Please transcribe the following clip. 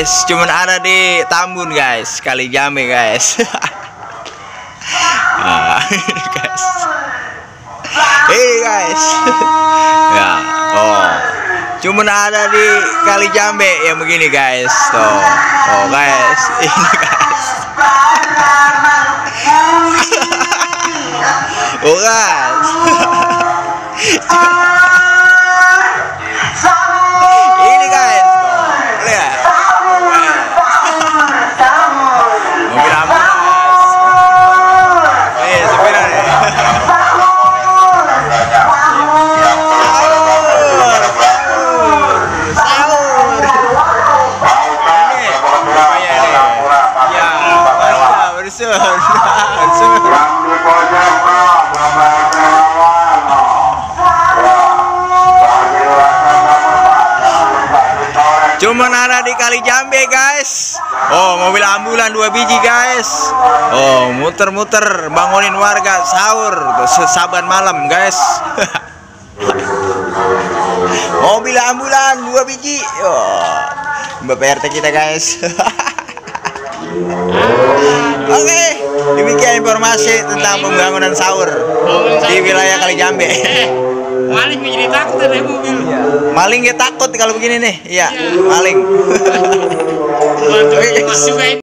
guys, cuman ada di Tambun guys, Kalijambe guys. Nah, ini guys. Ini guys. Ya, oh. Cuman ada di Kalijambe yang begini guys. Tuh. Oh guys, ini guys. Oh guys. Ini guys. Lihat. Mobil ambulans. Supirnya nih. Cuman ada di Kalijambe guys. Oh, mobil ambulan 2 biji guys. Oh, muter-muter bangunin warga sahur saban malam guys. Mobil ambulan 2 biji. Oh, Mbak PRT kita guys. Oke, demikian informasi tentang pembangunan sahur di wilayah Kalijambe. Maling jadi takut ada mobil. Maling ya takut kalau begini nih. Iya, maling. Juga